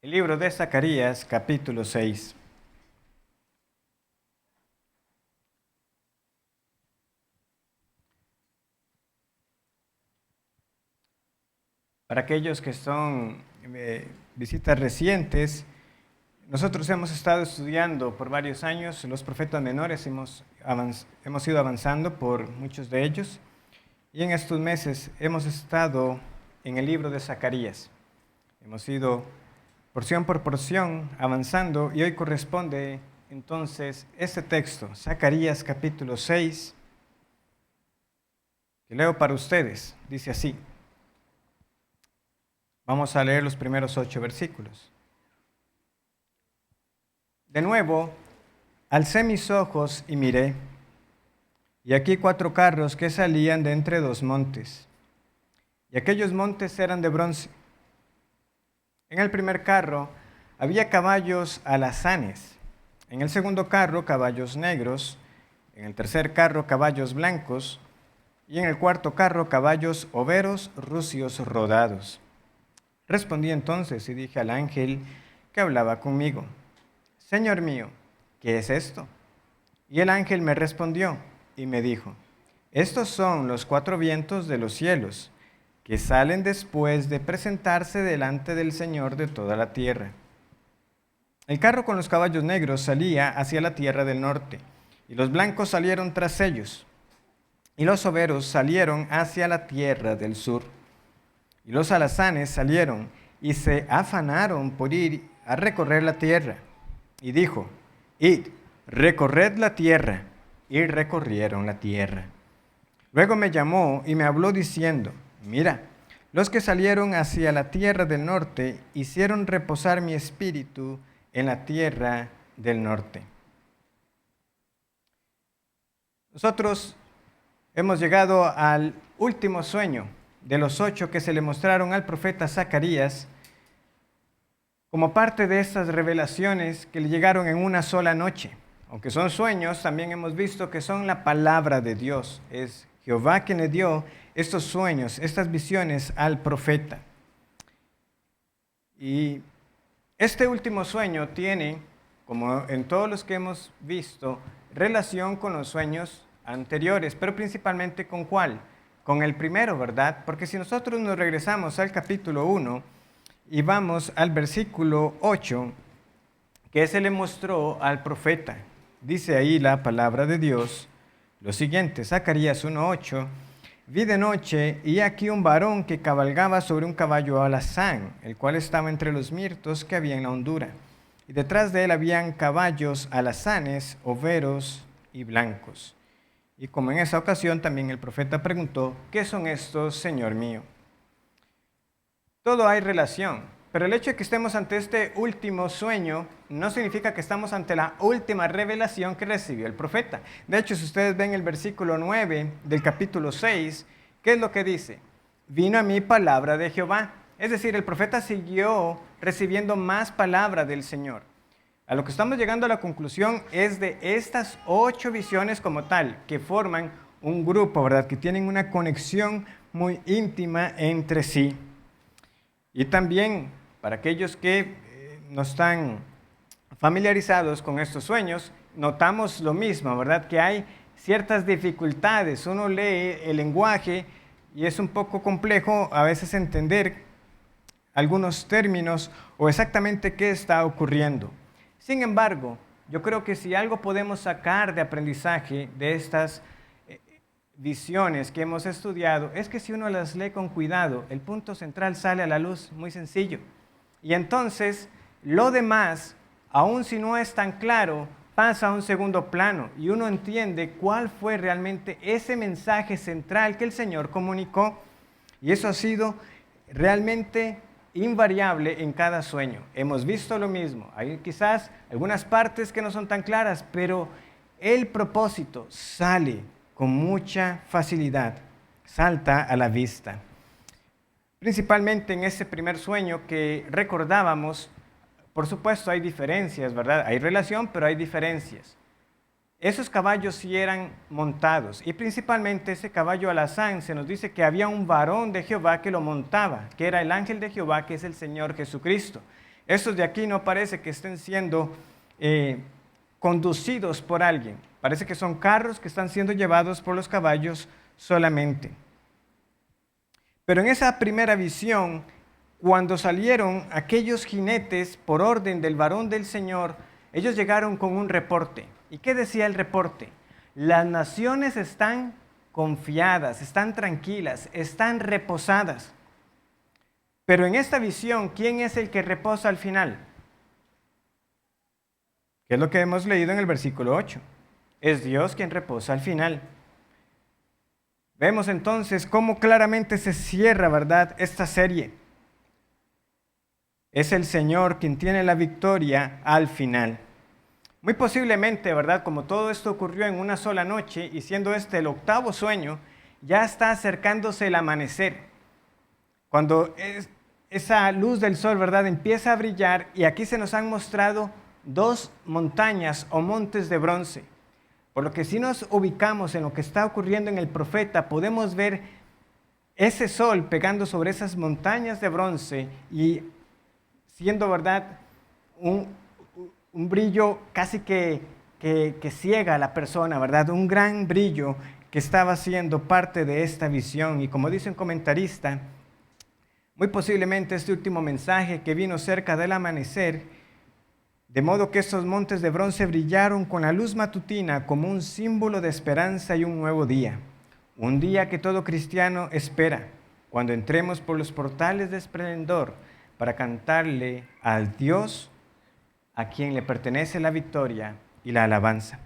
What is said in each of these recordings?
El libro de Zacarías, capítulo 6. Para aquellos que son visitas recientes, nosotros hemos estado estudiando por varios años los profetas menores, hemos ido avanzando por muchos de ellos, y en estos meses hemos estado en el libro de Zacarías. Hemos ido porción por porción avanzando, y hoy corresponde entonces este texto, Zacarías capítulo 6, que leo para ustedes. Dice así. Vamos a leer los primeros 8 versículos. De nuevo, alcé mis ojos y miré, y aquí 4 carros que salían de entre 2 montes, y aquellos montes eran de bronce. En el primer carro había caballos alazanes, en el segundo carro caballos negros, en el tercer carro caballos blancos, y en el cuarto carro caballos overos rucios rodados. Respondí entonces y dije al ángel que hablaba conmigo: Señor mío, ¿qué es esto? Y el ángel me respondió y me dijo: estos son los 4 vientos de los cielos, que salen después de presentarse delante del Señor de toda la tierra. El carro con los caballos negros salía hacia la tierra del norte, y los blancos salieron tras ellos, y los overos salieron hacia la tierra del sur. Y los alazanes salieron y se afanaron por ir a recorrer la tierra. Y dijo: id, recorred la tierra. Y recorrieron la tierra. Luego me llamó y me habló diciendo: mira, los que salieron hacia la tierra del norte hicieron reposar mi espíritu en la tierra del norte. Nosotros hemos llegado al último sueño de los 8 que se le mostraron al profeta Zacarías, como parte de estas revelaciones que le llegaron en una sola noche. Aunque son sueños, también hemos visto que son la palabra de Dios. Es Jehová quien le dio estos sueños, estas visiones al profeta. Y este último sueño tiene, como en todos los que hemos visto, relación con los sueños anteriores, pero principalmente ¿con cuál? Con el primero, ¿verdad? Porque si nosotros nos regresamos al capítulo 1 y vamos al versículo 8, que se le mostró al profeta, dice ahí la palabra de Dios lo siguiente, Zacarías 1:8, vi de noche y aquí un varón que cabalgaba sobre un caballo alazán, el cual estaba entre los mirtos que había en la hondura, y detrás de él habían caballos alazanes, overos y blancos. Y como en esa ocasión también el profeta preguntó: ¿qué son estos, Señor mío? Todo hay relación, pero el hecho de que estemos ante este último sueño no significa que estamos ante la última revelación que recibió el profeta. De hecho, si ustedes ven el versículo 9 del capítulo 6, ¿qué es lo que dice? Vino a mí palabra de Jehová. Es decir, el profeta siguió recibiendo más palabra del Señor. A lo que estamos llegando a la conclusión es de estas 8 visiones como tal, que forman un grupo, ¿verdad? Que tienen una conexión muy íntima entre sí. Y también, para aquellos que no están familiarizados con estos sueños, notamos lo mismo, ¿verdad? Que hay ciertas dificultades. Uno lee el lenguaje y es un poco complejo a veces entender algunos términos o exactamente qué está ocurriendo. Sin embargo, yo creo que si algo podemos sacar de aprendizaje de estas visiones que hemos estudiado, es que si uno las lee con cuidado, el punto central sale a la luz muy sencillo. Y entonces, lo demás, aun si no es tan claro, pasa a un segundo plano y uno entiende cuál fue realmente ese mensaje central que el Señor comunicó. Y eso ha sido realmente invariable en cada sueño. Hemos visto lo mismo. Hay quizás algunas partes que no son tan claras, pero el propósito sale con mucha facilidad, salta a la vista. Principalmente en ese primer sueño que recordábamos, por supuesto hay diferencias, ¿verdad? Hay relación, pero hay diferencias. Esos caballos sí eran montados, y principalmente ese caballo alazán se nos dice que había un varón de Jehová que lo montaba, que era el ángel de Jehová, que es el Señor Jesucristo. Estos de aquí no parece que estén siendo conducidos por alguien. Parece que son carros que están siendo llevados por los caballos solamente. Pero en esa primera visión, cuando salieron aquellos jinetes por orden del varón del Señor, ellos llegaron con un reporte. ¿Y qué decía el reporte? Las naciones están confiadas, están tranquilas, están reposadas. Pero en esta visión, ¿quién es el que reposa al final? Que es lo que hemos leído en el versículo 8. Es Dios quien reposa al final. Vemos entonces cómo claramente se cierra, ¿verdad?, esta serie. Es el Señor quien tiene la victoria al final. Muy posiblemente, ¿verdad?, como todo esto ocurrió en una sola noche y siendo este el octavo sueño, ya está acercándose el amanecer. Cuando esa luz del sol, ¿verdad?, empieza a brillar, y aquí se nos han mostrado dos montañas o montes de bronce. Por lo que si nos ubicamos en lo que está ocurriendo en el profeta, podemos ver ese sol pegando sobre esas montañas de bronce y siendo, ¿verdad?, un brillo casi que ciega a la persona, ¿verdad? Un gran brillo que estaba siendo parte de esta visión. Y como dice un comentarista, muy posiblemente este último mensaje que vino cerca del amanecer, de modo que estos montes de bronce brillaron con la luz matutina como un símbolo de esperanza y un nuevo día. Un día que todo cristiano espera, cuando entremos por los portales de esplendor para cantarle al Dios a quien le pertenece la victoria y la alabanza.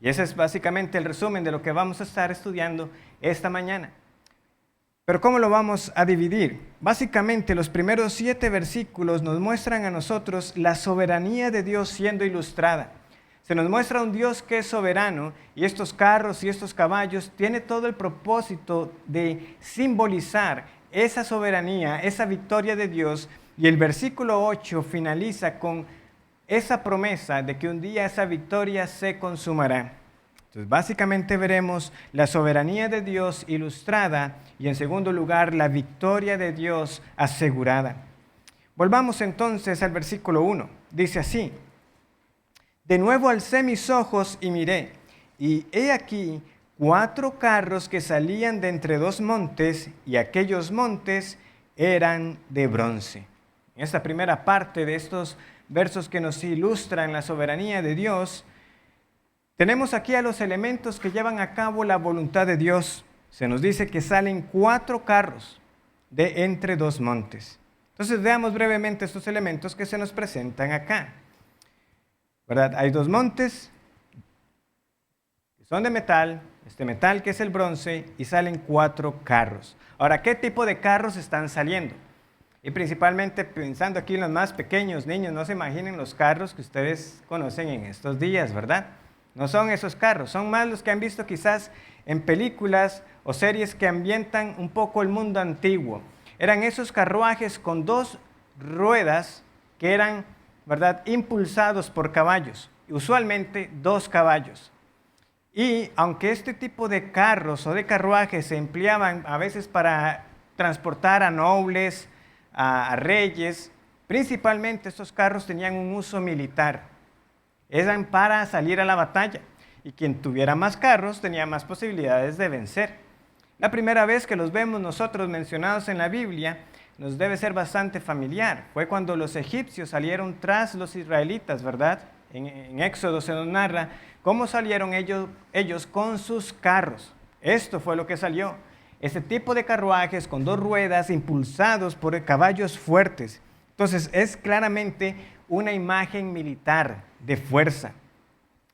Y ese es básicamente el resumen de lo que vamos a estar estudiando esta mañana. Pero ¿cómo lo vamos a dividir? Básicamente los primeros 7 versículos nos muestran a nosotros la soberanía de Dios siendo ilustrada. Se nos muestra un Dios que es soberano, y estos carros y estos caballos tiene todo el propósito de simbolizar esa soberanía, esa victoria de Dios. Y el versículo 8 finaliza con esa promesa de que un día esa victoria se consumará. Entonces, básicamente veremos la soberanía de Dios ilustrada y, en segundo lugar, la victoria de Dios asegurada. Volvamos entonces al versículo 1. Dice así: de nuevo alcé mis ojos y miré, y he aquí 4 carros que salían de entre 2 montes, y aquellos montes eran de bronce. En esta primera parte de estos versos que nos ilustran la soberanía de Dios, tenemos aquí a los elementos que llevan a cabo la voluntad de Dios. Se nos dice que salen 4 carros de entre 2 montes. Entonces veamos brevemente estos elementos que se nos presentan acá. ¿Verdad? Hay 2 montes que son de metal, este metal que es el bronce, y salen 4 carros. Ahora, ¿qué tipo de carros están saliendo? Y principalmente pensando aquí en los más pequeños niños, no se imaginen los carros que ustedes conocen en estos días, ¿verdad? No son esos carros, son más los que han visto quizás en películas o series que ambientan un poco el mundo antiguo. Eran esos carruajes con 2 ruedas que eran, ¿verdad?, impulsados por caballos, usualmente 2 caballos. Y aunque este tipo de carros o de carruajes se empleaban a veces para transportar a nobles, a reyes, principalmente estos carros tenían un uso militar. Eran para salir a la batalla, y quien tuviera más carros tenía más posibilidades de vencer. La primera vez que los vemos nosotros mencionados en la Biblia nos debe ser bastante familiar. Fue cuando los egipcios salieron tras los israelitas, ¿verdad? En Éxodo se nos narra cómo salieron ellos con sus carros. Esto fue lo que salió. Ese tipo de carruajes con 2 ruedas impulsados por caballos fuertes. Entonces es claramente una imagen militar de fuerza.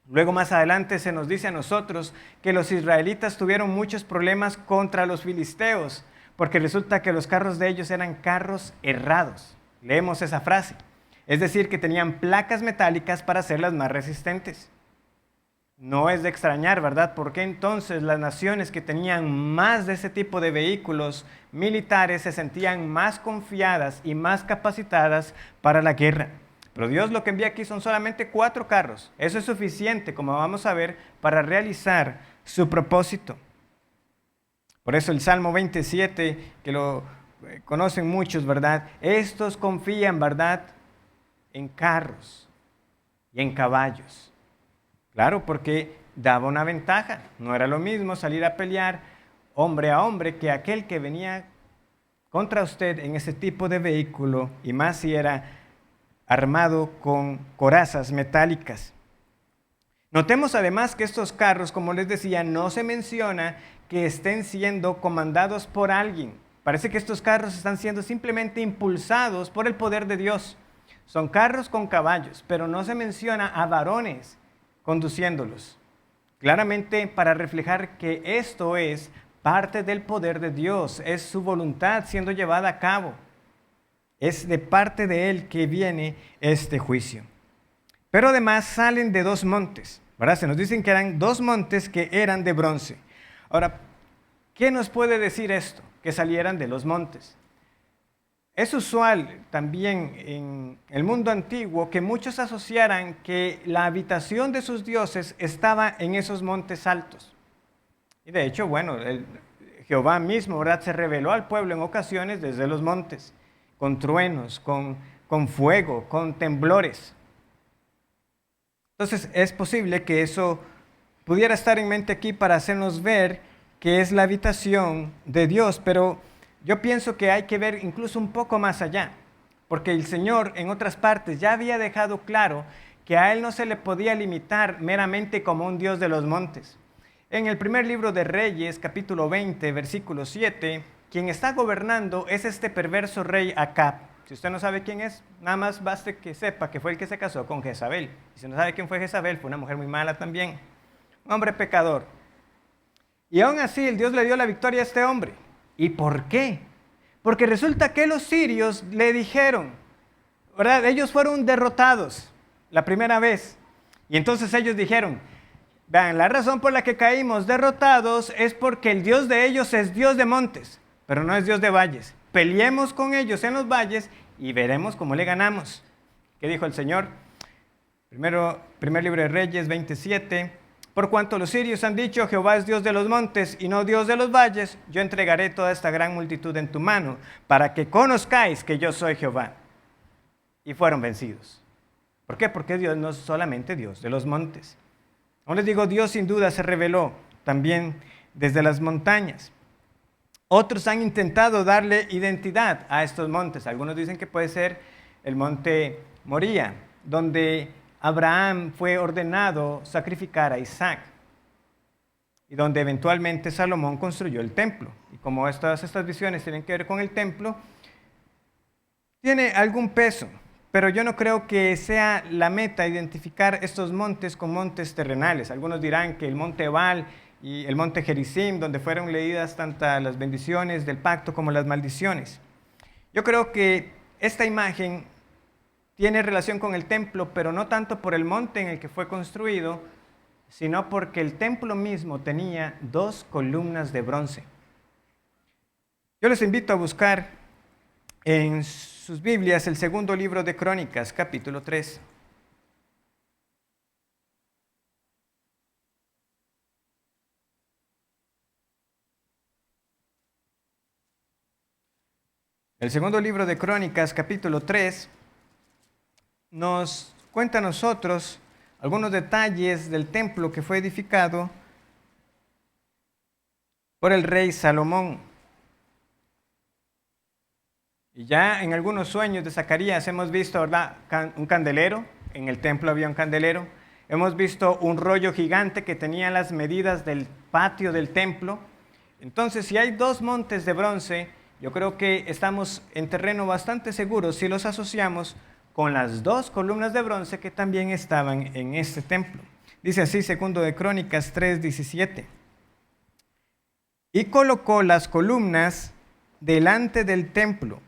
Luego más adelante se nos dice a nosotros que los israelitas tuvieron muchos problemas contra los filisteos, porque resulta que los carros de ellos eran carros herrados. Leemos esa frase. Es decir, que tenían placas metálicas para hacerlas más resistentes. No es de extrañar, ¿verdad? Porque entonces las naciones que tenían más de ese tipo de vehículos militares se sentían más confiadas y más capacitadas para la guerra. Pero Dios lo que envía aquí son solamente 4 carros. Eso es suficiente, como vamos a ver, para realizar su propósito. Por eso el Salmo 27, que lo conocen muchos, ¿verdad? Estos confían, ¿verdad?, en carros y en caballos. Claro, porque daba una ventaja. No era lo mismo salir a pelear hombre a hombre que aquel que venía contra usted en ese tipo de vehículo, y más si era armado con corazas metálicas. Notemos además que estos carros, como les decía, no se menciona que estén siendo comandados por alguien. Parece que estos carros están siendo simplemente impulsados por el poder de Dios. Son carros con caballos, pero no se menciona a varones conduciéndolos. Claramente para reflejar que esto es parte del poder de Dios, es su voluntad siendo llevada a cabo. Es de parte de Él que viene este juicio. Pero además salen de dos montes, ¿verdad? Se nos dicen que eran dos montes que eran de bronce. Ahora, ¿qué nos puede decir esto? Que salieran de los montes. Es usual también en el mundo antiguo que muchos asociaran que la habitación de sus dioses estaba en esos montes altos. Y de hecho, bueno, Jehová mismo, ¿verdad?, se reveló al pueblo en ocasiones desde los montes, con truenos, con fuego, con temblores. Entonces es posible que eso pudiera estar en mente aquí para hacernos ver que es la habitación de Dios, pero yo pienso que hay que ver incluso un poco más allá, porque el Señor en otras partes ya había dejado claro que a Él no se le podía limitar meramente como un Dios de los montes. En el primer libro de Reyes, capítulo 20, versículo 7, quien está gobernando es este perverso rey Acab. Si usted no sabe quién es, nada más baste que sepa que fue el que se casó con Jezabel. Y si no sabe quién fue Jezabel, fue una mujer muy mala también, un hombre pecador. Y aún así, el Dios le dio la victoria a este hombre. ¿Y por qué? Porque resulta que los sirios le dijeron, ¿verdad? Ellos fueron derrotados la primera vez. Y entonces ellos dijeron, vean, la razón por la que caímos derrotados es porque el Dios de ellos es Dios de montes, pero no es Dios de valles. Peleemos con ellos en los valles y veremos cómo le ganamos. ¿Qué dijo el Señor? Primer libro de Reyes 27. Por cuanto los sirios han dicho, Jehová es Dios de los montes y no Dios de los valles, yo entregaré toda esta gran multitud en tu mano, para que conozcáis que yo soy Jehová. Y fueron vencidos. ¿Por qué? Porque Dios no es solamente Dios de los montes. Aún les digo, Dios sin duda se reveló también desde las montañas. Otros han intentado darle identidad a estos montes. Algunos dicen que puede ser el monte Moría, donde Abraham fue ordenado sacrificar a Isaac y donde eventualmente Salomón construyó el templo. Y como todas estas visiones tienen que ver con el templo, tiene algún peso, pero yo no creo que sea la meta identificar estos montes con montes terrenales. Algunos dirán que el monte Ebal y el monte Gerizim, donde fueron leídas tanto las bendiciones del pacto como las maldiciones. Yo creo que esta imagen tiene relación con el templo, pero no tanto por el monte en el que fue construido, sino porque el templo mismo tenía dos columnas de bronce. Yo les invito a buscar en sus Biblias el segundo libro de Crónicas, capítulo 3. El segundo libro de Crónicas, capítulo 3, nos cuenta a nosotros algunos detalles del templo que fue edificado por el rey Salomón. Y ya en algunos sueños de Zacarías hemos visto, ¿verdad?, un candelero. En el templo había un candelero. Hemos visto un rollo gigante que tenía las medidas del patio del templo. Entonces, si hay dos montes de bronce, yo creo que estamos en terreno bastante seguro si los asociamos con las dos columnas de bronce que también estaban en este templo. Dice así, segundo de Crónicas 3:17. Y colocó las columnas delante del templo,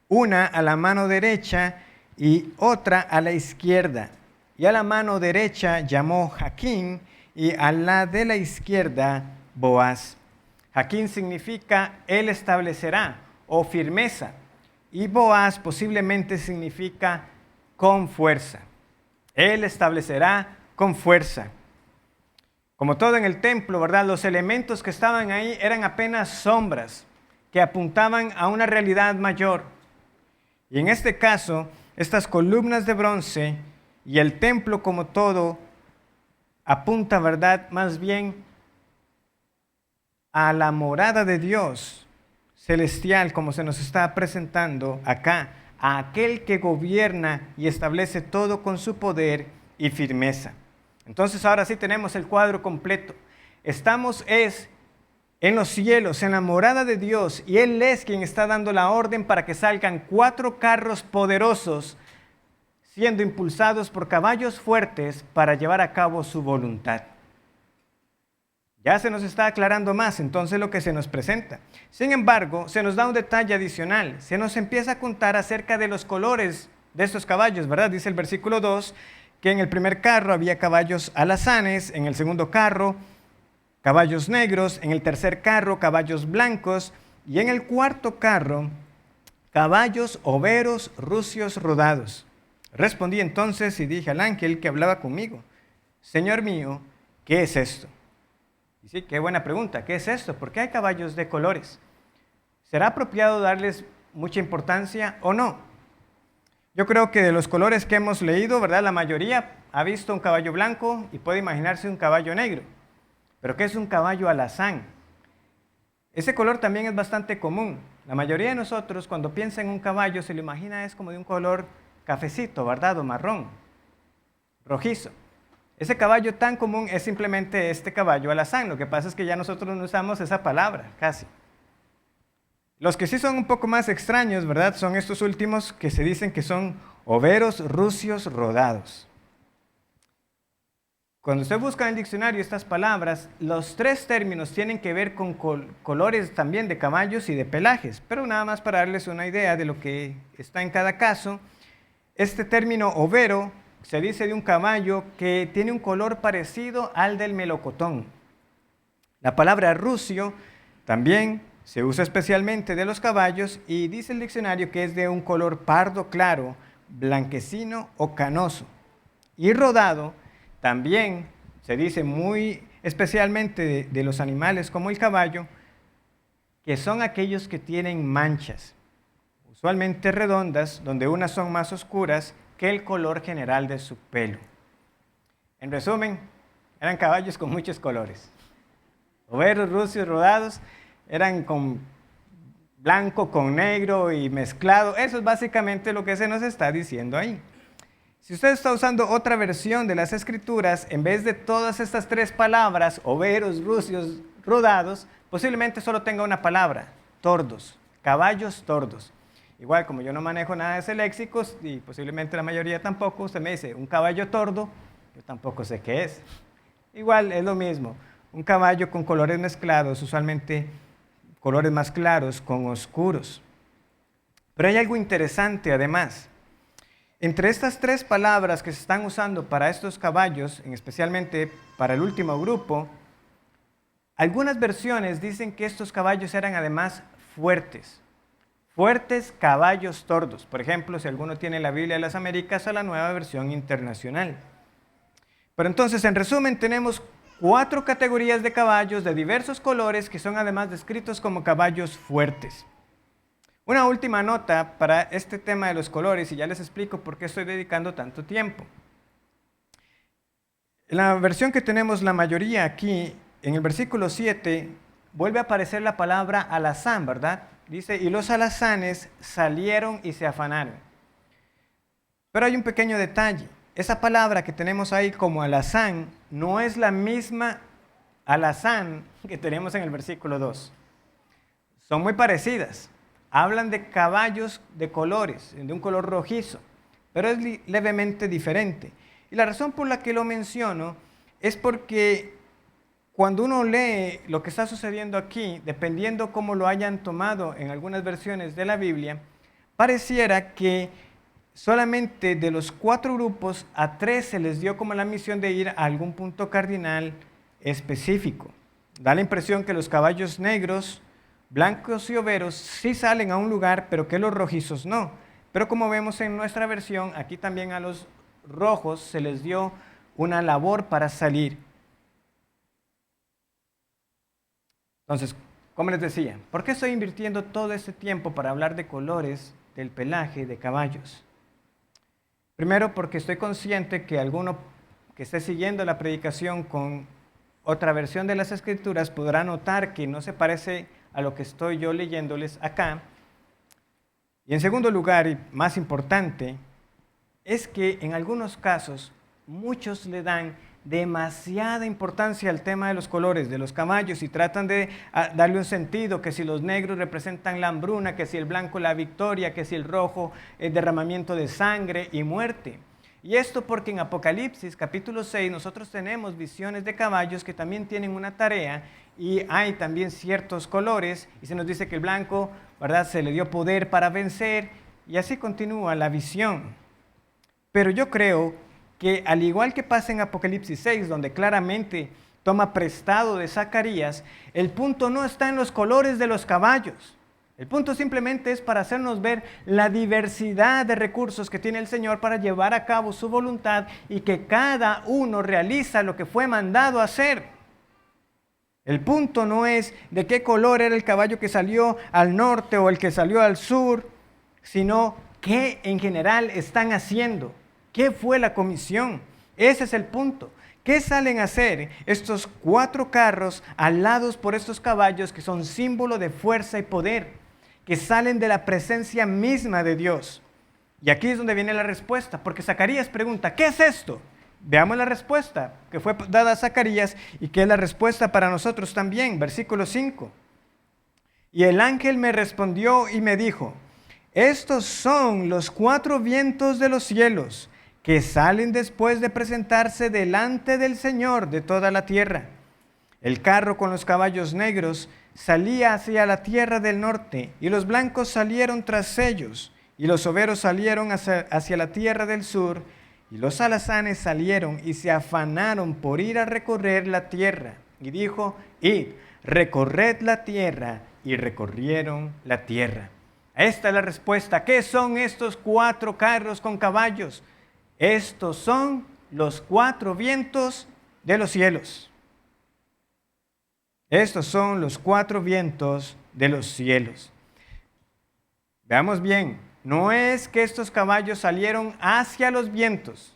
una a la mano derecha y otra a la izquierda. Y a la mano derecha llamó Jaquín y a la de la izquierda Boaz. Jaquín significa él establecerá o firmeza, y Boaz posiblemente significa con fuerza. Él establecerá con fuerza. Como todo en el templo, ¿verdad?, los elementos que estaban ahí eran apenas sombras que apuntaban a una realidad mayor. Y en este caso, estas columnas de bronce y el templo como todo apunta, ¿verdad?, más bien a la morada de Dios celestial, como se nos está presentando acá, a aquel que gobierna y establece todo con su poder y firmeza. Entonces ahora sí tenemos el cuadro completo. Estamos en los cielos, en la morada de Dios, y Él es quien está dando la orden para que salgan 4 carros poderosos, siendo impulsados por caballos fuertes para llevar a cabo su voluntad. Ya se nos está aclarando más entonces lo que se nos presenta. Sin embargo, se nos da un detalle adicional. Se nos empieza a contar acerca de los colores de estos caballos, ¿verdad? Dice el versículo 2 que en el primer carro había caballos alazanes, en el segundo carro caballos negros, en el tercer carro caballos blancos y en el cuarto carro caballos overos rucios rodados. Respondí entonces y dije al ángel que hablaba conmigo: Señor mío, ¿qué es esto? Y sí, qué buena pregunta. ¿Qué es esto? ¿Por qué hay caballos de colores? ¿Será apropiado darles mucha importancia o no? Yo creo que de los colores que hemos leído, ¿verdad?, la mayoría ha visto un caballo blanco y puede imaginarse un caballo negro. ¿Pero qué es un caballo alazán? Ese color también es bastante común. La mayoría de nosotros, cuando piensa en un caballo, se lo imagina es como de un color cafecito, ¿verdad?, o marrón, rojizo. Ese caballo tan común es simplemente este caballo alazán. Lo que pasa es que ya nosotros no usamos esa palabra, casi. Los que sí son un poco más extraños, ¿verdad?, son estos últimos que se dicen que son overos rucios rodados. Cuando usted busca en el diccionario estas palabras, los 3 términos tienen que ver con colores también de caballos y de pelajes, pero nada más para darles una idea de lo que está en cada caso. Este término overo se dice de un caballo que tiene un color parecido al del melocotón. La palabra rucio también se usa especialmente de los caballos y dice el diccionario que es de un color pardo claro, blanquecino o canoso. Y rodado también se dice muy especialmente de los animales como el caballo, que son aquellos que tienen manchas, usualmente redondas, donde unas son más oscuras que el color general de su pelo. En resumen, eran caballos con muchos colores. Overos, rucios, rodados, eran con blanco, con negro y mezclado. Eso es básicamente lo que se nos está diciendo ahí. Si usted está usando otra versión de las Escrituras, en vez de todas estas 3 palabras, overos, rucios, rodados, posiblemente solo tenga una palabra: tordos, caballos tordos. Igual, como yo no manejo nada de ese léxico, y posiblemente la mayoría tampoco, usted me dice un caballo tordo, yo tampoco sé qué es. Igual, es lo mismo, un caballo con colores mezclados, usualmente colores más claros con oscuros. Pero hay algo interesante además. Entre estas 3 palabras que se están usando para estos caballos, especialmente para el último grupo, algunas versiones dicen que estos caballos eran además fuertes. Fuertes caballos tordos. Por ejemplo, si alguno tiene la Biblia de las Américas o la Nueva Versión Internacional. Pero entonces, en resumen, tenemos 4 categorías de caballos de diversos colores que son además descritos como caballos fuertes. Una última nota para este tema de los colores, y ya les explico por qué estoy dedicando tanto tiempo. En la versión que tenemos la mayoría aquí, en el versículo 7, vuelve a aparecer la palabra alazán, ¿verdad? Dice, y los alazanes salieron y se afanaron. Pero hay un pequeño detalle. Esa palabra que tenemos ahí como alazán no es la misma alazán que tenemos en el versículo 2. Son muy parecidas. Hablan de caballos de colores, de un color rojizo, pero es levemente diferente. Y la razón por la que lo menciono es porque cuando uno lee lo que está sucediendo aquí, dependiendo cómo lo hayan tomado en algunas versiones de la Biblia, pareciera que solamente de los 4 grupos a 3 se les dio como la misión de ir a algún punto cardinal específico. Da la impresión que los caballos negros, blancos y overos sí salen a un lugar, pero que los rojizos no. Pero como vemos en nuestra versión, aquí también a los rojos se les dio una labor para salir. Entonces, como les decía, ¿por qué estoy invirtiendo todo este tiempo para hablar de colores, del pelaje, de caballos? Primero, porque estoy consciente que alguno que esté siguiendo la predicación con otra versión de las Escrituras podrá notar que no se parece a lo que estoy yo leyéndoles acá. Y en segundo lugar, y más importante, es que en algunos casos muchos le dan demasiada importancia al tema de los colores de los caballos y tratan de darle un sentido, que si los negros representan la hambruna, que si el blanco la victoria, que si el rojo el derramamiento de sangre y muerte. Y esto porque en Apocalipsis capítulo 6 nosotros tenemos visiones de caballos que también tienen una tarea y hay también ciertos colores y se nos dice que el blanco, ¿verdad?, se le dio poder para vencer y así continúa la visión. Pero yo creo que al igual que pasa en Apocalipsis 6, donde claramente toma prestado de Zacarías, el punto no está en los colores de los caballos. El punto simplemente es para hacernos ver la diversidad de recursos que tiene el Señor para llevar a cabo su voluntad y que cada uno realiza lo que fue mandado a hacer. El punto no es de qué color era el caballo que salió al norte o el que salió al sur, sino qué en general están haciendo. ¿Qué fue la comisión? Ese es el punto. ¿Qué salen a hacer estos 4 carros alados por estos caballos que son símbolo de fuerza y poder, que salen de la presencia misma de Dios? Y aquí es donde viene la respuesta, porque Zacarías pregunta, ¿qué es esto? Veamos la respuesta que fue dada a Zacarías y que es la respuesta para nosotros también. Versículo 5. Y el ángel me respondió y me dijo, estos son los 4 vientos de los cielos, que salen después de presentarse delante del Señor de toda la tierra. El carro con los caballos negros salía hacia la tierra del norte, y los blancos salieron tras ellos, y los overos salieron hacia la tierra del sur, y los alazanes salieron y se afanaron por ir a recorrer la tierra. Y dijo, id, recorred la tierra, y recorrieron la tierra. Esta es la respuesta. ¿Qué son estos 4 carros con caballos? Estos son los 4 vientos de los cielos. Estos son los 4 vientos de los cielos. Veamos bien, no es que estos caballos salieron hacia los vientos.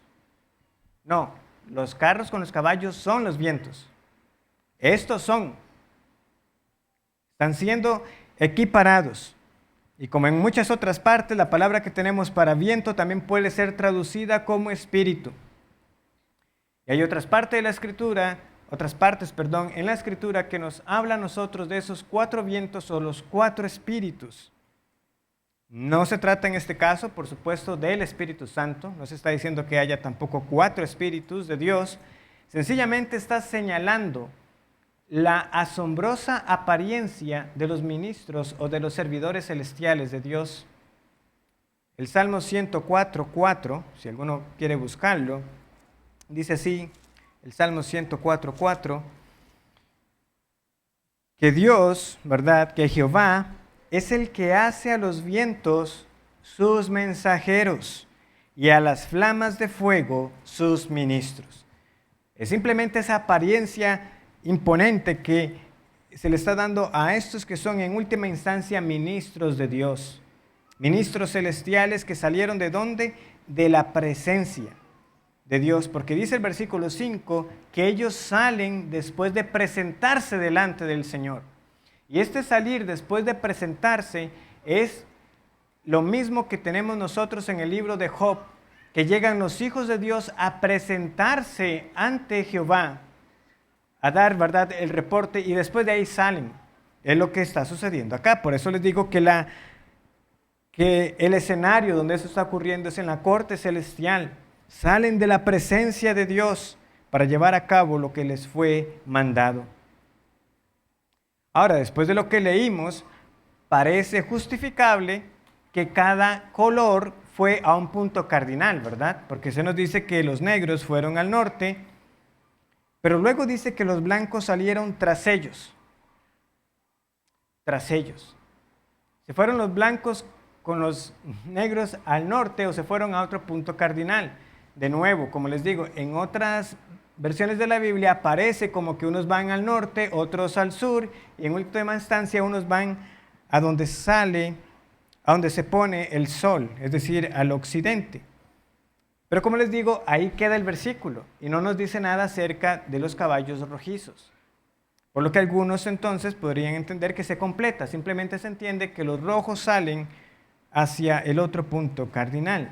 No, los carros con los caballos son los vientos. Estos están siendo equiparados. Y como en muchas otras partes, la palabra que tenemos para viento también puede ser traducida como espíritu. Y hay otras partes en la escritura que nos habla a nosotros de esos 4 vientos o los 4 espíritus. No se trata en este caso, por supuesto, del Espíritu Santo. No se está diciendo que haya tampoco 4 espíritus de Dios. Sencillamente está señalando la asombrosa apariencia de los ministros o de los servidores celestiales de Dios. El Salmo 104:4, si alguno quiere buscarlo, dice así, el Salmo 104:4, que Dios, ¿verdad?, que Jehová es el que hace a los vientos sus mensajeros y a las flamas de fuego sus ministros. Es simplemente esa apariencia imponente que se le está dando a estos que son en última instancia ministros de Dios, ministros celestiales que salieron ¿de dónde? De la presencia de Dios, porque dice el versículo 5 que ellos salen después de presentarse delante del Señor. Y este salir después de presentarse es lo mismo que tenemos nosotros en el libro de Job, que llegan los hijos de Dios a presentarse ante Jehová, a dar, ¿verdad?, el reporte y después de ahí salen. Es lo que está sucediendo acá. Por eso les digo que el escenario donde eso está ocurriendo es en la corte celestial. Salen de la presencia de Dios para llevar a cabo lo que les fue mandado. Ahora, después de lo que leímos, parece justificable que cada color fue a un punto cardinal, ¿verdad? Porque se nos dice que los negros fueron al norte, pero luego dice que los blancos salieron tras ellos. Tras ellos. ¿Se fueron los blancos con los negros al norte o se fueron a otro punto cardinal? De nuevo, como les digo, en otras versiones de la Biblia aparece como que unos van al norte, otros al sur, y en última instancia unos van a donde se pone el sol, es decir, al occidente. Pero como les digo, ahí queda el versículo y no nos dice nada acerca de los caballos rojizos. Por lo que algunos entonces podrían entender que se completa, simplemente se entiende que los rojos salen hacia el otro punto cardinal.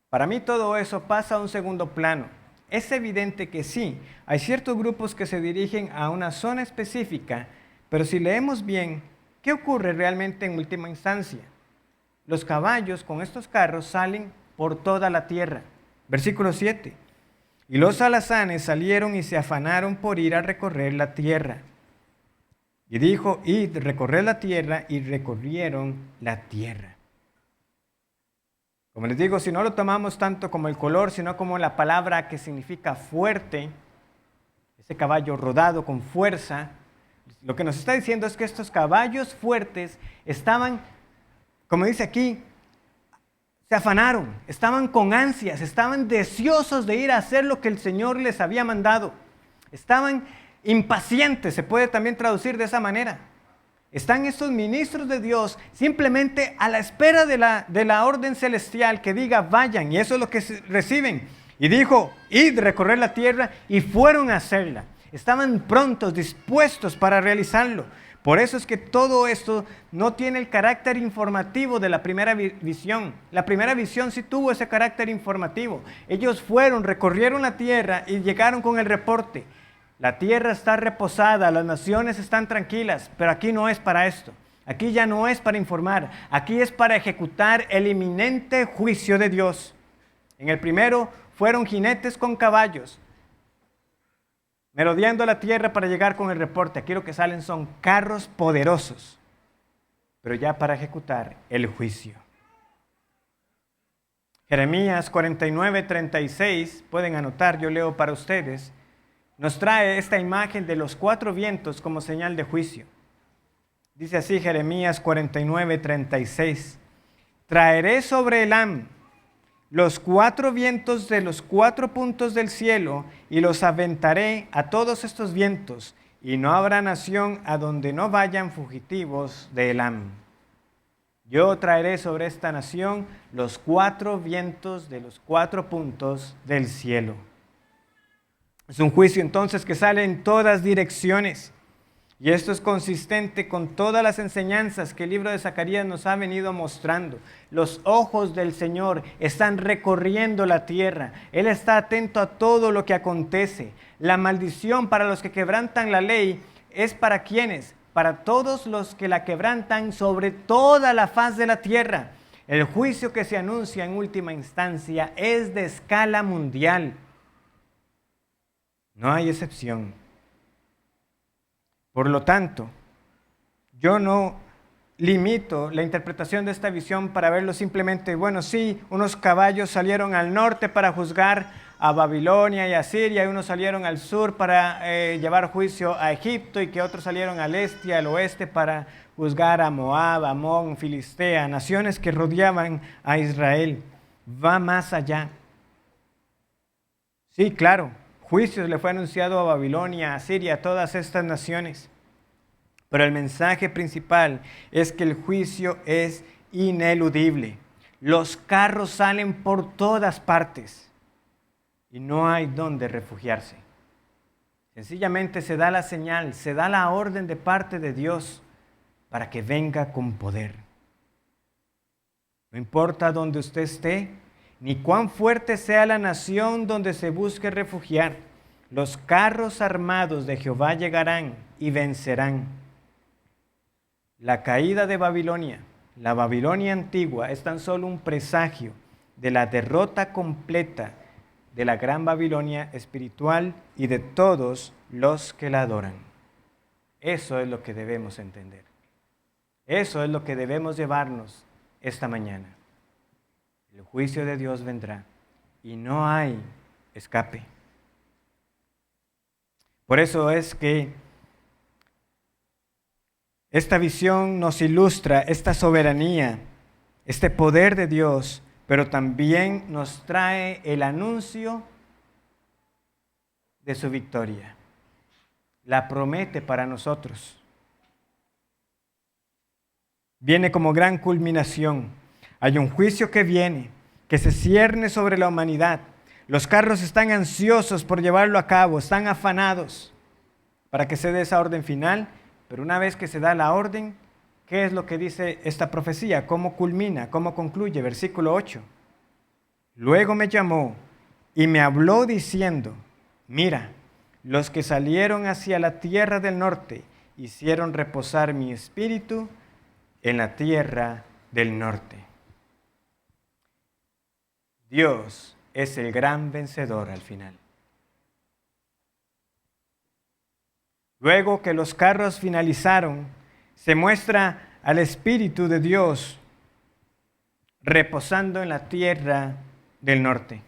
Para mí todo eso pasa a un segundo plano. Es evidente que sí, hay ciertos grupos que se dirigen a una zona específica, pero si leemos bien, ¿qué ocurre realmente en última instancia? Los caballos con estos carros salen por toda la tierra. Versículo 7. Y los alazanes salieron y se afanaron por ir a recorrer la tierra. Y dijo, id, recorred la tierra, y recorrieron la tierra. Como les digo, si no lo tomamos tanto como el color, sino como la palabra que significa fuerte, ese caballo rodado con fuerza, lo que nos está diciendo es que estos caballos fuertes estaban, como dice aquí, se afanaron, estaban con ansias, estaban deseosos de ir a hacer lo que el Señor les había mandado. Estaban impacientes, se puede también traducir de esa manera. Están estos ministros de Dios simplemente a la espera de la orden celestial que diga vayan, y eso es lo que reciben. Y dijo, id, recorrer la tierra, y fueron a hacerla. Estaban prontos, dispuestos para realizarlo. Por eso es que todo esto no tiene el carácter informativo de la primera visión. La primera visión sí tuvo ese carácter informativo. Ellos fueron, recorrieron la tierra y llegaron con el reporte. La tierra está reposada, las naciones están tranquilas, pero aquí no es para esto. Aquí ya no es para informar, aquí es para ejecutar el inminente juicio de Dios. En el primero fueron jinetes con caballos, merodeando la tierra para llegar con el reporte. Aquí lo que salen son carros poderosos, pero ya para ejecutar el juicio. Jeremías 49:36, pueden anotar, yo leo para ustedes, nos trae esta imagen de los 4 vientos como señal de juicio. Dice así Jeremías 49:36, traeré sobre Elam los 4 vientos de los 4 puntos del cielo y los aventaré a todos estos vientos, y no habrá nación a donde no vayan fugitivos de Elam. Yo traeré sobre esta nación los 4 vientos de los 4 puntos del cielo. Es un juicio entonces que sale en todas direcciones. Y esto es consistente con todas las enseñanzas que el libro de Zacarías nos ha venido mostrando. Los ojos del Señor están recorriendo la tierra. Él está atento a todo lo que acontece. La maldición para los que quebrantan la ley es para ¿quiénes? Para todos los que la quebrantan sobre toda la faz de la tierra. El juicio que se anuncia en última instancia es de escala mundial. No hay excepción. Por lo tanto, yo no limito la interpretación de esta visión para verlo simplemente, bueno, sí, unos caballos salieron al norte para juzgar a Babilonia y a Siria, y unos salieron al sur para llevar juicio a Egipto, y que otros salieron al este y al oeste para juzgar a Moab, Amón, Filistea, naciones que rodeaban a Israel. Va más allá. Sí, claro. Juicios le fue anunciado a Babilonia, a Siria, a todas estas naciones. Pero el mensaje principal es que el juicio es ineludible. Los carros salen por todas partes y no hay dónde refugiarse. Sencillamente se da la señal, se da la orden de parte de Dios para que venga con poder. No importa dónde usted esté, ni cuán fuerte sea la nación donde se busque refugiar, los carros armados de Jehová llegarán y vencerán. La caída de Babilonia, la Babilonia antigua, es tan solo un presagio de la derrota completa de la gran Babilonia espiritual y de todos los que la adoran. Eso es lo que debemos entender. Eso es lo que debemos llevarnos esta mañana. El juicio de Dios vendrá y no hay escape. Por eso es que esta visión nos ilustra esta soberanía, este poder de Dios, pero también nos trae el anuncio de su victoria. La promete para nosotros. Viene como gran culminación. Hay un juicio que viene, que se cierne sobre la humanidad. Los carros están ansiosos por llevarlo a cabo, están afanados para que se dé esa orden final, pero una vez que se da la orden, ¿qué es lo que dice esta profecía? ¿Cómo culmina? ¿Cómo concluye? Versículo 8. Luego me llamó y me habló diciendo, mira, los que salieron hacia la tierra del norte hicieron reposar mi espíritu en la tierra del norte. Dios es el gran vencedor al final. Luego que los carros finalizaron, se muestra al Espíritu de Dios reposando en la tierra del norte.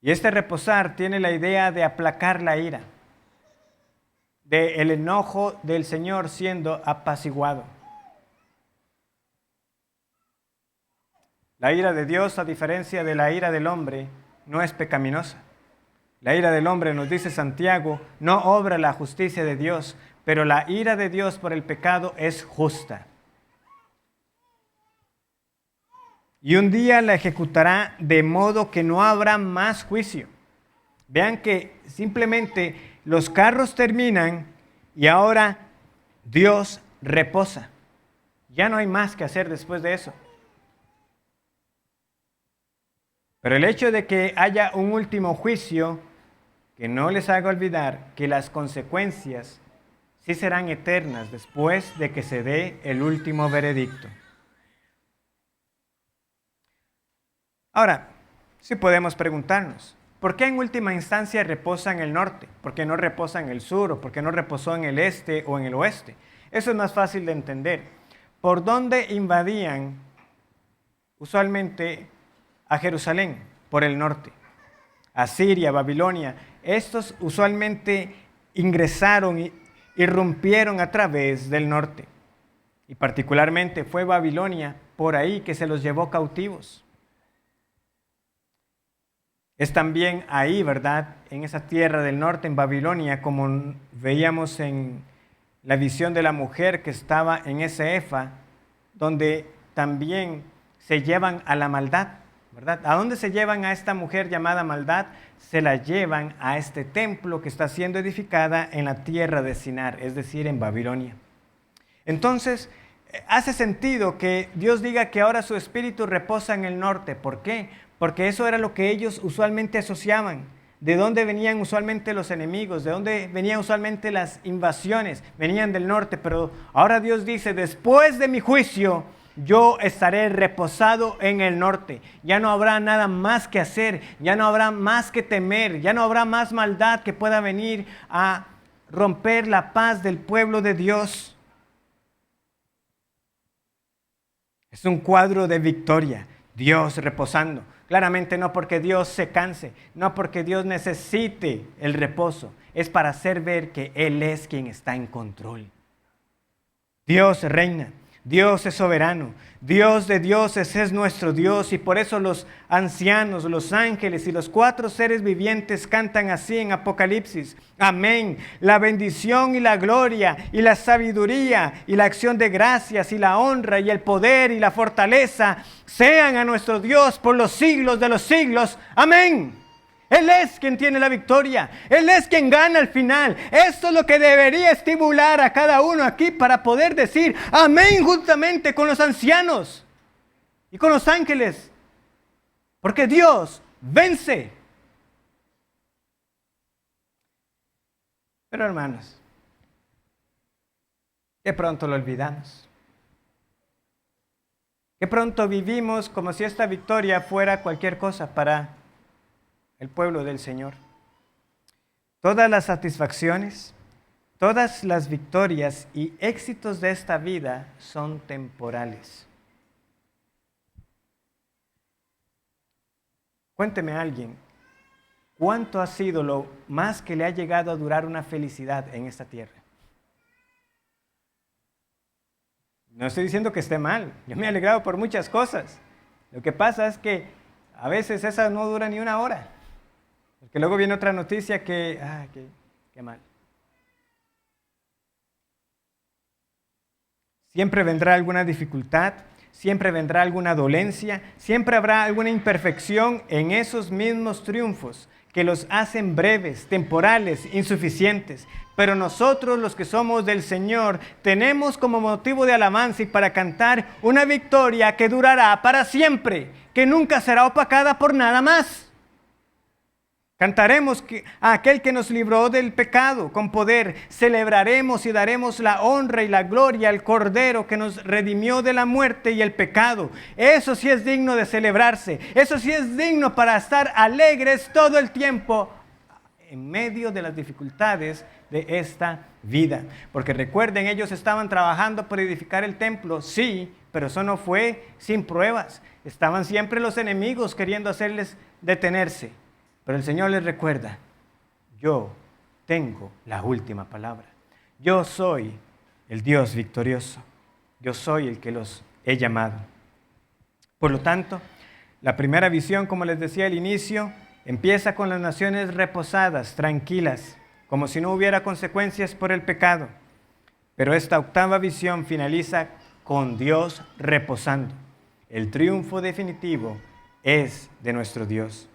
Y este reposar tiene la idea de aplacar la ira, del enojo del Señor siendo apaciguado. La ira de Dios, a diferencia de la ira del hombre, no es pecaminosa. La ira del hombre, nos dice Santiago, no obra la justicia de Dios, pero la ira de Dios por el pecado es justa. Y un día la ejecutará de modo que no habrá más juicio. Vean que simplemente los carros terminan y ahora Dios reposa. Ya no hay más que hacer después de eso. Pero el hecho de que haya un último juicio, que no les haga olvidar que las consecuencias sí serán eternas después de que se dé el último veredicto. Ahora, sí podemos preguntarnos, ¿por qué en última instancia reposa en el norte? ¿Por qué no reposa en el sur? ¿O por qué no reposó en el este o en el oeste? Eso es más fácil de entender. ¿Por dónde invadían usualmente a Jerusalén? Por el norte. Asiria, Babilonia. Estos usualmente ingresaron y irrumpieron a través del norte. Y particularmente fue Babilonia por ahí que se los llevó cautivos. Es también ahí, ¿verdad? En esa tierra del norte, en Babilonia, como veíamos en la visión de la mujer que estaba en ese efa, donde también se llevan a la maldad, ¿verdad? ¿A dónde se llevan a esta mujer llamada maldad? Se la llevan a este templo que está siendo edificada en la tierra de Sinar, es decir, en Babilonia. Entonces, hace sentido que Dios diga que ahora su espíritu reposa en el norte. ¿Por qué? Porque eso era lo que ellos usualmente asociaban. ¿De dónde venían usualmente los enemigos? ¿De dónde venían usualmente las invasiones? Venían del norte, pero ahora Dios dice, después de mi juicio, yo estaré reposado en el norte. Ya no habrá nada más que hacer, ya no habrá más que temer, ya no habrá más maldad que pueda venir a romper la paz del pueblo de Dios. Es un cuadro de victoria, Dios reposando. Claramente no porque Dios se canse, no porque Dios necesite el reposo, es para hacer ver que Él es quien está en control. Dios reina, Dios es soberano, Dios de dioses es nuestro Dios y por eso los ancianos, los ángeles y los 4 seres vivientes cantan así en Apocalipsis. Amén. La bendición y la gloria y la sabiduría y la acción de gracias y la honra y el poder y la fortaleza sean a nuestro Dios por los siglos de los siglos. Amén. Él es quien tiene la victoria. Él es quien gana al final. Esto es lo que debería estimular a cada uno aquí para poder decir amén juntamente con los ancianos y con los ángeles. Porque Dios vence. Pero hermanos, qué pronto lo olvidamos. Qué pronto vivimos como si esta victoria fuera cualquier cosa para el pueblo del Señor. Todas las satisfacciones, todas las victorias y éxitos de esta vida son temporales. Cuénteme a alguien, ¿cuánto ha sido lo más que le ha llegado a durar una felicidad en esta tierra? No estoy diciendo que esté mal, yo me he alegrado por muchas cosas. Lo que pasa es que a veces esa no dura ni una hora. Porque luego viene otra noticia que, qué mal. Siempre vendrá alguna dificultad, siempre vendrá alguna dolencia, siempre habrá alguna imperfección en esos mismos triunfos que los hacen breves, temporales, insuficientes. Pero nosotros, los que somos del Señor, tenemos como motivo de alabanza y para cantar una victoria que durará para siempre, que nunca será opacada por nada más. Cantaremos a aquel que nos libró del pecado con poder. Celebraremos y daremos la honra y la gloria al Cordero que nos redimió de la muerte y el pecado. Eso sí es digno de celebrarse. Eso sí es digno para estar alegres todo el tiempo en medio de las dificultades de esta vida. Porque recuerden, ellos estaban trabajando por edificar el templo, sí, pero eso no fue sin pruebas. Estaban siempre los enemigos queriendo hacerles detenerse. Pero el Señor les recuerda, yo tengo la última palabra. Yo soy el Dios victorioso. Yo soy el que los he llamado. Por lo tanto, la primera visión, como les decía al inicio, empieza con las naciones reposadas, tranquilas, como si no hubiera consecuencias por el pecado. Pero esta octava visión finaliza con Dios reposando. El triunfo definitivo es de nuestro Dios.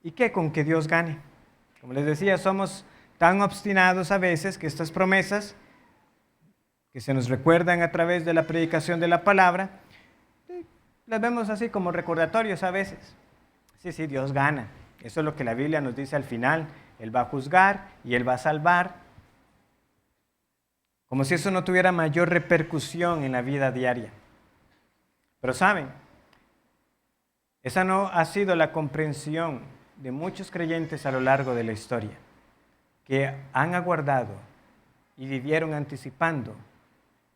¿Y qué con que Dios gane? Como les decía, somos tan obstinados a veces que estas promesas que se nos recuerdan a través de la predicación de la palabra, las vemos así como recordatorios a veces. Sí, Dios gana. Eso es lo que la Biblia nos dice al final. Él va a juzgar y Él va a salvar. Como si eso no tuviera mayor repercusión en la vida diaria. Pero saben, esa no ha sido la comprensión de muchos creyentes a lo largo de la historia, que han aguardado y vivieron anticipando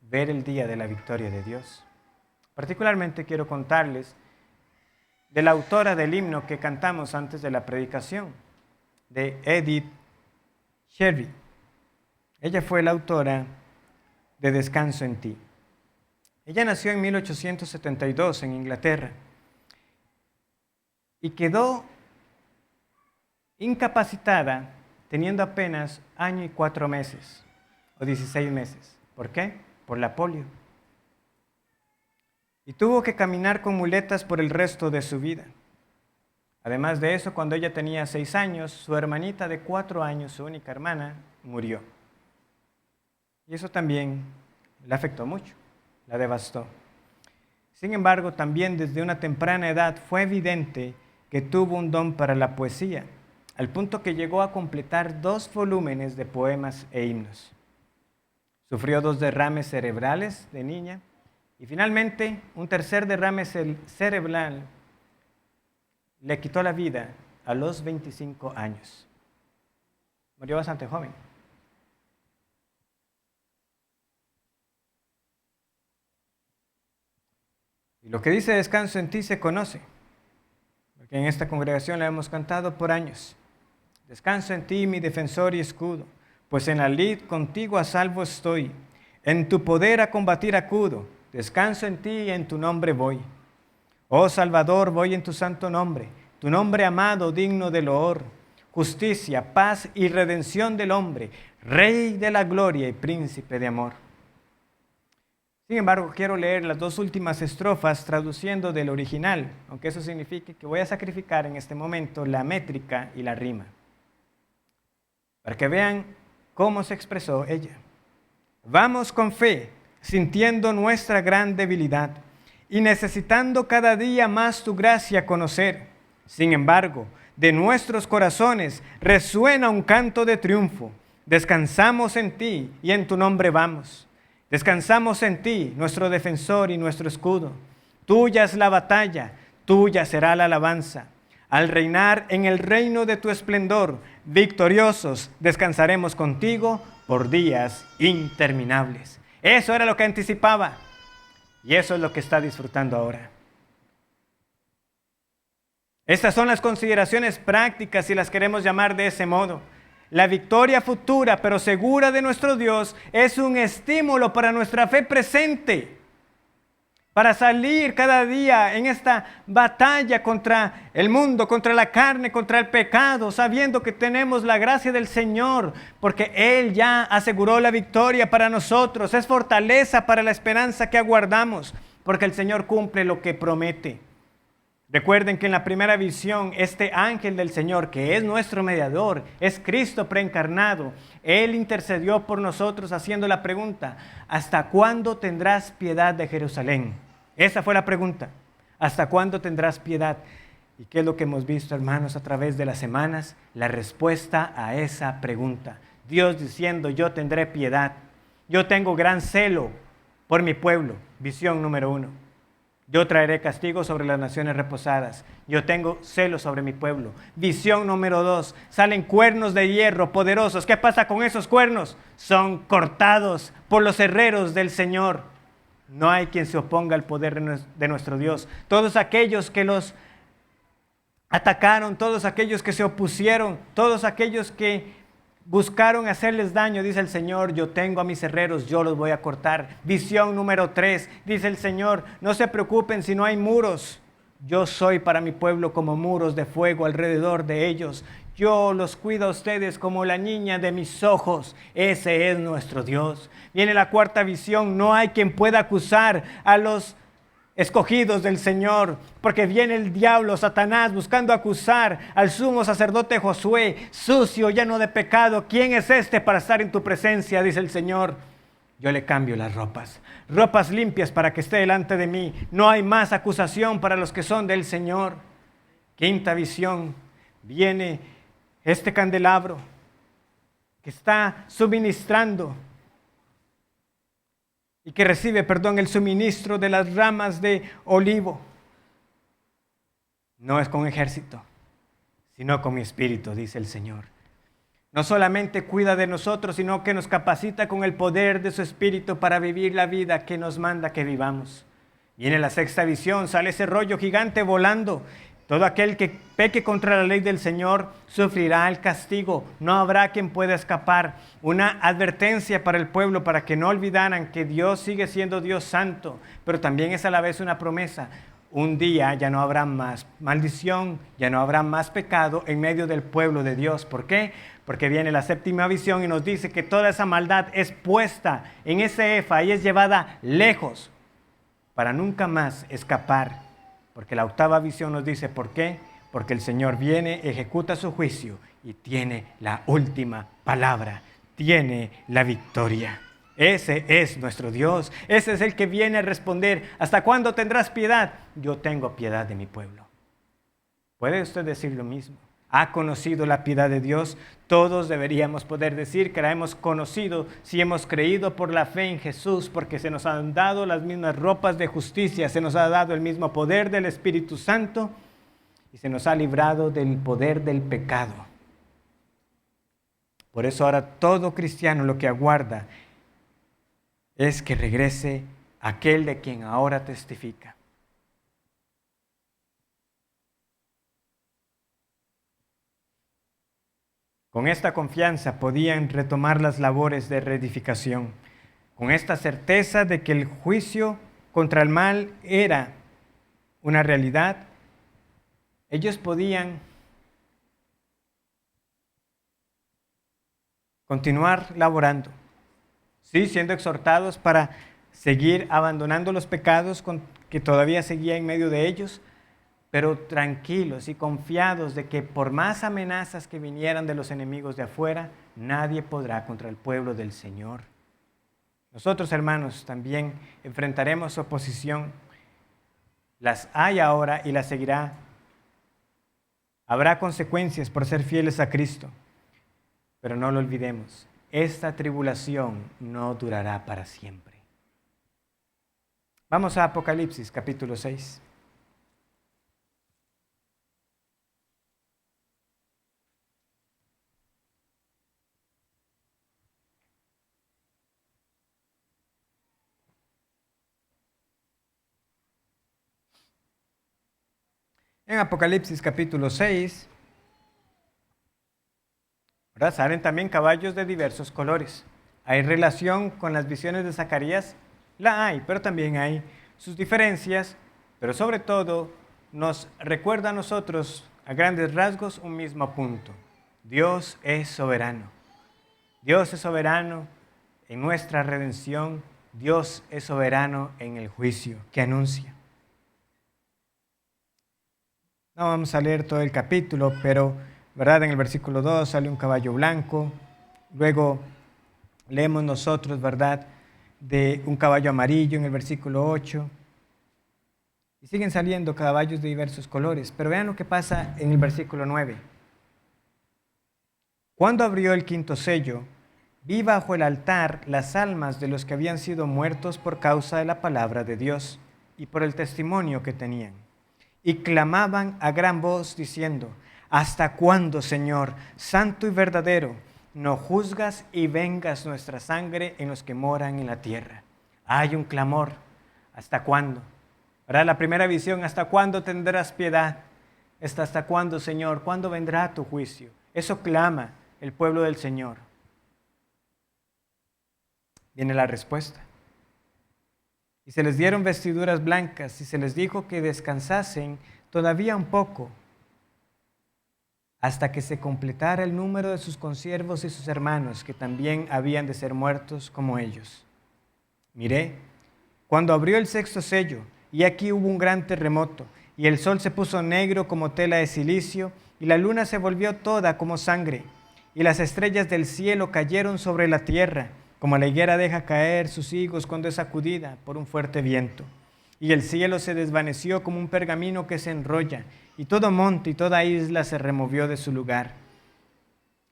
ver el día de la victoria de Dios. Particularmente quiero contarles de la autora del himno que cantamos antes de la predicación, de Edith Sherry. Ella fue la autora de Descanso en ti. Ella nació en 1872 en Inglaterra y quedó incapacitada teniendo apenas 1 año y 4 meses o 16 meses. ¿Por qué? Por la polio. Y tuvo que caminar con muletas por el resto de su vida. Además de eso, cuando ella tenía 6 años, su hermanita de 4 años, su única hermana, murió. Y eso también la afectó mucho, la devastó. Sin embargo, también desde una temprana edad fue evidente que tuvo un don para la poesía, al punto que llegó a completar 2 volúmenes de poemas e himnos. Sufrió 2 derrames cerebrales de niña y finalmente un tercer derrame cerebral le quitó la vida a los 25 años. Murió bastante joven. Y lo que dice Descanso en ti se conoce, porque en esta congregación la hemos cantado por años. Descanso en ti, mi defensor y escudo, pues en la lid contigo a salvo estoy. En tu poder a combatir acudo, descanso en ti y en tu nombre voy. Oh Salvador, voy en tu santo nombre amado, digno de loor, justicia, paz y redención del hombre, Rey de la gloria y príncipe de amor. Sin embargo, quiero leer las 2 últimas estrofas traduciendo del original, aunque eso signifique que voy a sacrificar en este momento la métrica y la rima, para que vean cómo se expresó ella. Vamos con fe, sintiendo nuestra gran debilidad y necesitando cada día más tu gracia conocer. Sin embargo, de nuestros corazones resuena un canto de triunfo. Descansamos en ti y en tu nombre vamos. Descansamos en ti, nuestro defensor y nuestro escudo. Tuya es la batalla, tuya será la alabanza. Al reinar en el reino de tu esplendor, victoriosos, descansaremos contigo por días interminables. Eso era lo que anticipaba y eso es lo que está disfrutando ahora. Estas son las consideraciones prácticas, si las queremos llamar de ese modo. La victoria futura, pero segura de nuestro Dios, es un estímulo para nuestra fe presente, para salir cada día en esta batalla contra el mundo, contra la carne, contra el pecado, sabiendo que tenemos la gracia del Señor, porque Él ya aseguró la victoria para nosotros, es fortaleza para la esperanza que aguardamos. porque el Señor cumple lo que promete. Recuerden que en la primera visión, este ángel del Señor, que es nuestro mediador, es Cristo preencarnado, Él intercedió por nosotros haciendo la pregunta: ¿hasta cuándo tendrás piedad de Jerusalén? Esa fue la pregunta. ¿Hasta cuándo tendrás piedad? ¿Y qué es lo que hemos visto, hermanos, a través de las semanas? La respuesta a esa pregunta. Dios diciendo: yo tendré piedad. Yo tengo gran celo por mi pueblo. Visión número 1. Yo traeré castigo sobre las naciones reposadas. Yo tengo celo sobre mi pueblo. Visión número 2. Salen cuernos de hierro poderosos. ¿Qué pasa con esos cuernos? Son cortados por los herreros del Señor. No hay quien se oponga al poder de nuestro Dios. Todos aquellos que los atacaron, todos aquellos que se opusieron, todos aquellos que buscaron hacerles daño, dice el Señor: yo tengo a mis herreros, yo los voy a cortar. Visión número 3, dice el Señor: no se preocupen si no hay muros. Yo soy para mi pueblo como muros de fuego alrededor de ellos. Yo los cuido a ustedes como la niña de mis ojos. Ese es nuestro Dios. Viene la cuarta visión: no hay quien pueda acusar a los escogidos del Señor, porque viene el diablo, Satanás, buscando acusar al sumo sacerdote Josué, sucio, lleno de pecado. ¿Quién es este para estar en tu presencia?, dice el Señor. Yo le cambio las ropas limpias para que esté delante de mí. No hay más acusación para los que son del Señor. Quinta visión: viene este candelabro que está suministrando y que recibe, el suministro de las ramas de olivo. No es con ejército, sino con mi espíritu, dice el Señor. No solamente cuida de nosotros, sino que nos capacita con el poder de su espíritu para vivir la vida que nos manda que vivamos. Viene la sexta visión: sale ese rollo gigante volando. Todo aquel que peque contra la ley del Señor sufrirá el castigo. No habrá quien pueda escapar. Una advertencia para el pueblo, para que no olvidaran que Dios sigue siendo Dios santo, pero también es a la vez una promesa. Un día ya no habrá más maldición, ya no habrá más pecado en medio del pueblo de Dios. ¿Por qué? Porque viene la séptima visión y nos dice que toda esa maldad es puesta en ese efa y es llevada lejos para nunca más escapar. Porque la octava visión nos dice: ¿por qué? Porque el Señor viene, ejecuta su juicio y tiene la última palabra, tiene la victoria. Ese es nuestro Dios, ese es el que viene a responder: ¿hasta cuándo tendrás piedad? Yo tengo piedad de mi pueblo. ¿Puede usted decir lo mismo? ¿Ha conocido la piedad de Dios? Todos deberíamos poder decir que la hemos conocido si hemos creído por la fe en Jesús, porque se nos han dado las mismas ropas de justicia, se nos ha dado el mismo poder del Espíritu Santo y se nos ha librado del poder del pecado. Por eso ahora todo cristiano lo que aguarda es que regrese aquel de quien ahora testifica. Con esta confianza podían retomar las labores de reedificación, con esta certeza de que el juicio contra el mal era una realidad. Ellos podían continuar laborando, sí, siendo exhortados para seguir abandonando los pecados que todavía seguía en medio de ellos, pero tranquilos y confiados de que por más amenazas que vinieran de los enemigos de afuera, nadie podrá contra el pueblo del Señor. Nosotros, hermanos, también enfrentaremos oposición. Las hay ahora y las seguirá. Habrá consecuencias por ser fieles a Cristo, pero no lo olvidemos, esta tribulación no durará para siempre. Vamos a Apocalipsis capítulo 6. En Apocalipsis capítulo 6, ¿verdad?, salen también caballos de diversos colores. ¿Hay relación con las visiones de Zacarías? La hay, pero también hay sus diferencias, pero sobre todo nos recuerda a nosotros a grandes rasgos un mismo punto: Dios es soberano. Dios es soberano en nuestra redención Dios es soberano en el juicio que anuncia. No vamos a leer todo el capítulo, pero ¿verdad? En el versículo 2 sale un caballo blanco. Luego leemos nosotros, ¿verdad?, de un caballo amarillo en el versículo 8. Y siguen saliendo caballos de diversos colores. Pero vean lo que pasa en el versículo 9. Cuando abrió el quinto sello, vi bajo el altar las almas de los que habían sido muertos por causa de la palabra de Dios y por el testimonio que tenían. Y clamaban a gran voz diciendo: ¿hasta cuándo, Señor, santo y verdadero, no juzgas y vengas nuestra sangre en los que moran en la tierra? Hay un clamor. ¿Hasta cuándo? ¿Verdad? La primera visión: ¿hasta cuándo tendrás piedad? ¿Hasta cuándo, Señor? ¿Cuándo vendrá tu juicio? Eso clama el pueblo del Señor. Viene la respuesta. Y se les dieron vestiduras blancas y se les dijo que descansasen todavía un poco, hasta que se completara el número de sus consiervos y sus hermanos, que también habían de ser muertos como ellos. Miré, cuando abrió el sexto sello, y aquí hubo un gran terremoto, y el sol se puso negro como tela de silicio, y la luna se volvió toda como sangre, y las estrellas del cielo cayeron sobre la tierra, como la higuera deja caer sus higos cuando es sacudida por un fuerte viento. Y el cielo se desvaneció como un pergamino que se enrolla, y todo monte y toda isla se removió de su lugar.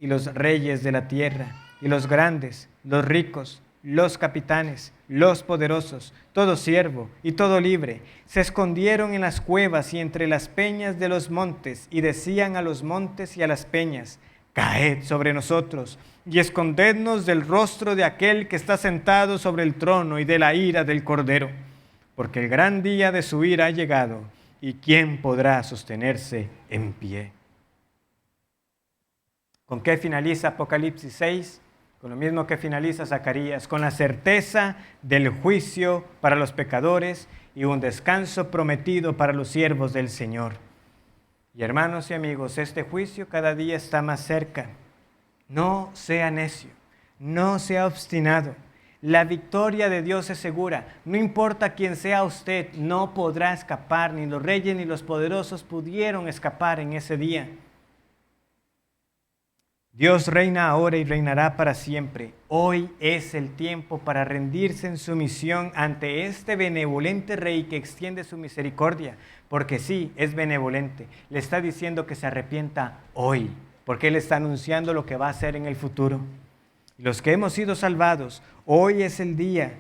Y los reyes de la tierra, y los grandes, los ricos, los capitanes, los poderosos, todo siervo y todo libre, se escondieron en las cuevas y entre las peñas de los montes, y decían a los montes y a las peñas: caed sobre nosotros y escondednos del rostro de aquel que está sentado sobre el trono y de la ira del Cordero, porque el gran día de su ira ha llegado, y ¿quién podrá sostenerse en pie? ¿Con qué finaliza Apocalipsis 6? Con lo mismo que finaliza Zacarías, con la certeza del juicio para los pecadores y un descanso prometido para los siervos del Señor. Y hermanos y amigos, este juicio cada día está más cerca. No sea necio, no sea obstinado. La victoria de Dios es segura. No importa quién sea usted, no podrá escapar. Ni los reyes ni los poderosos pudieron escapar en ese día. Dios reina ahora y reinará para siempre. Hoy es el tiempo para rendirse en sumisión ante este benevolente Rey que extiende su misericordia, porque sí, es benevolente. Le está diciendo que se arrepienta hoy, porque Él está anunciando lo que va a hacer en el futuro. Los que hemos sido salvados, hoy es el día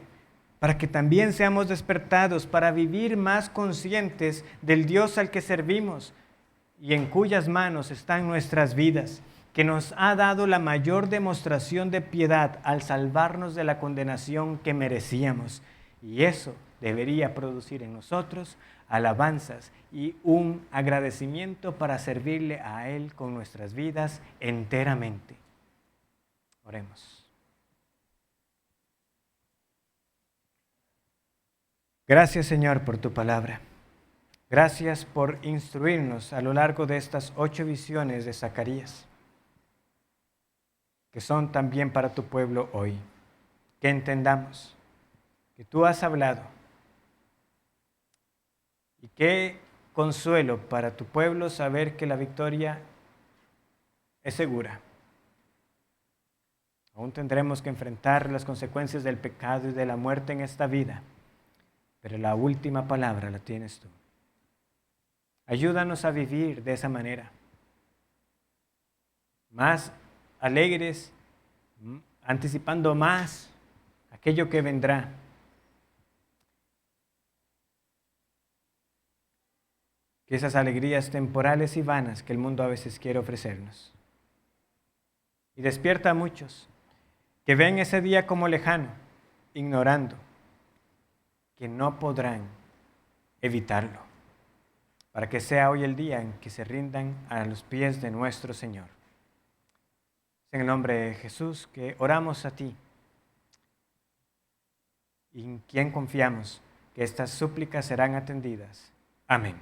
para que también seamos despertados, para vivir más conscientes del Dios al que servimos y en cuyas manos están nuestras vidas, que nos ha dado la mayor demostración de piedad al salvarnos de la condenación que merecíamos. Y eso debería producir en nosotros alabanzas y un agradecimiento para servirle a Él con nuestras vidas enteramente. Oremos. Gracias, Señor, por tu palabra. Gracias por instruirnos a lo largo de estas 8 visiones de Zacarías, que son también para tu pueblo hoy. Que entendamos que tú has hablado, y qué consuelo para tu pueblo saber que la victoria es segura. Aún tendremos que enfrentar las consecuencias del pecado y de la muerte en esta vida, pero la última palabra la tienes tú. Ayúdanos a vivir de esa manera, más alegres, anticipando más aquello que vendrá. Que esas alegrías temporales y vanas que el mundo a veces quiere ofrecernos. Y despierta a muchos que ven ese día como lejano, ignorando que no podrán evitarlo, para que sea hoy el día en que se rindan a los pies de nuestro Señor. En el nombre de Jesús que oramos a ti, y en quien confiamos que estas súplicas serán atendidas. Amén.